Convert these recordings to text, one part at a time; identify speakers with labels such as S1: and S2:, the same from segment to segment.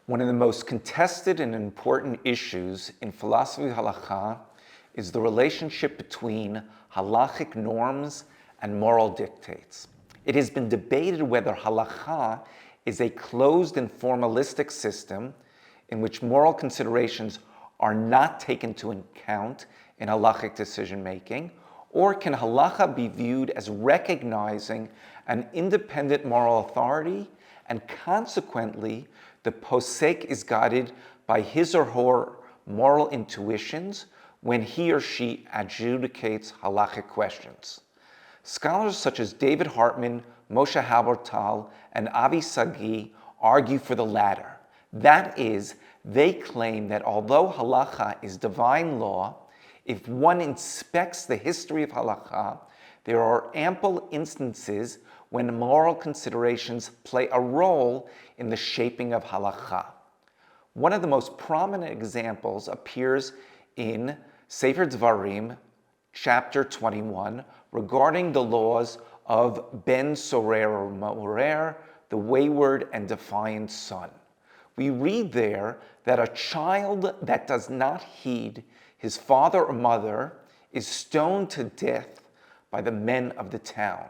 S1: One of the most contested and important issues in philosophy of halakha is the relationship between halachic norms and moral dictates. It has been debated whether halakha is a closed and formalistic system in which moral considerations are not taken into account in halachic decision-making, or can halakha be viewed as recognizing an independent moral authority, and consequently, the posek is guided by his or her moral intuitions when he or she adjudicates halachic questions. Scholars such as David Hartman, Moshe Halbertal, and Avi Sagi argue for the latter. That is, they claim that although halakha is divine law, if one inspects the history of halakha, there are ample instances when moral considerations play a role in the shaping of halakha. One of the most prominent examples appears in Sefer Dvarim, chapter 21, regarding the laws of Ben Sorer or Morer, the wayward and defiant son. We read there that a child that does not heed his father or mother is stoned to death by the men of the town.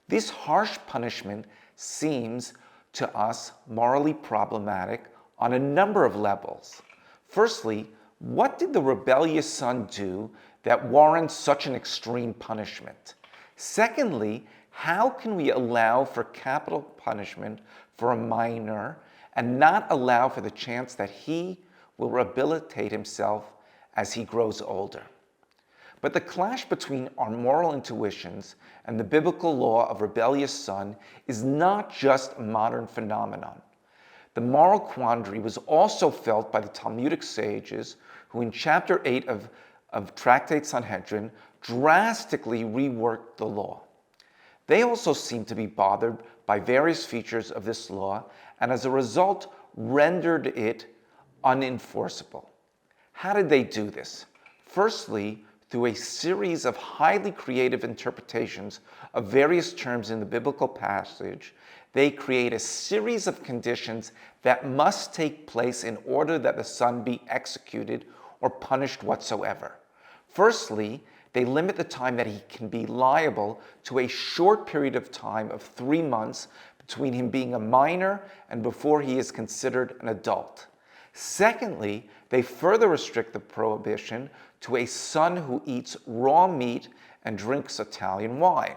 S1: This harsh punishment seems to us morally problematic on a number of levels. Firstly, what did the rebellious son do that warrants such an extreme punishment? Secondly, how can we allow for capital punishment for a minor and not allow for the chance that he will rehabilitate himself as he grows older? But the clash between our moral intuitions and the biblical law of rebellious son is not just a modern phenomenon. The moral quandary was also felt by the Talmudic sages who in chapter 8 of Tractate Sanhedrin drastically reworked the law. They also seem to be bothered by various features of this law and as a result rendered it unenforceable. How did they do this? Firstly, through a series of highly creative interpretations of various terms in the biblical passage, they create a series of conditions that must take place in order that the son be executed or punished whatsoever. Firstly, they limit the time that he can be liable to a short period of time of 3 months between him being a minor and before he is considered an adult. Secondly, they further restrict the prohibition to a son who eats raw meat and drinks Italian wine.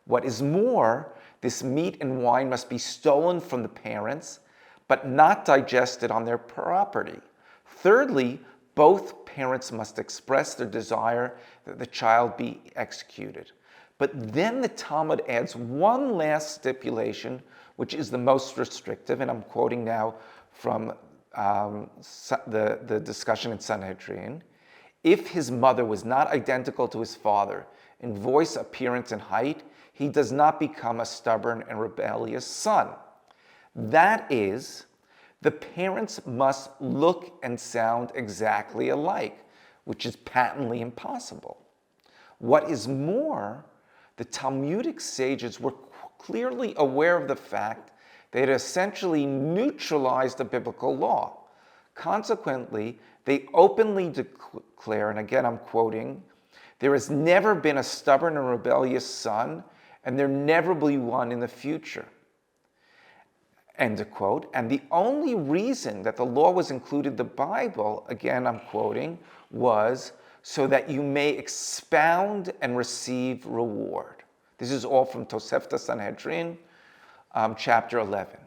S1: What is more, this meat and wine must be stolen from the parents, but not digested on their property. Thirdly, both parents must express their desire that the child be executed. But then the Talmud adds one last stipulation, which is the most restrictive, and I'm quoting now from the discussion in Sanhedrin. If his mother was not identical to his father in voice, appearance, and height, he does not become a stubborn and rebellious son. That is, the parents must look and sound exactly alike, which is patently impossible. What is more, the Talmudic sages were clearly aware of the fact they had essentially neutralized the biblical law. Consequently, they openly declare, and again I'm quoting, "There has never been a stubborn and rebellious son, and there never will be one in the future." End of quote. And the only reason that the law was included in the Bible, again I'm quoting, was so that you may expound and receive reward. This is all from Tosefta Sanhedrin, chapter 11.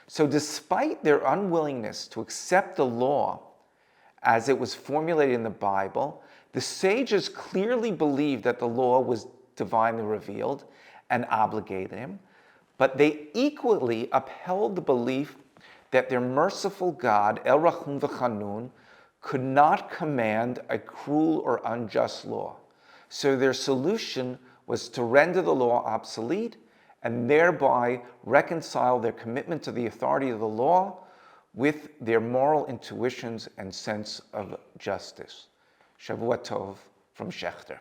S1: So despite their unwillingness to accept the law as it was formulated in the Bible, the sages clearly believed that the law was divinely revealed and obligated him, but they equally upheld the belief that their merciful God, El Rachum V'Chanun, could not command a cruel or unjust law. So their solution was to render the law obsolete and thereby reconcile their commitment to the authority of the law with their moral intuitions and sense of justice. Shavua Tov from Schechter.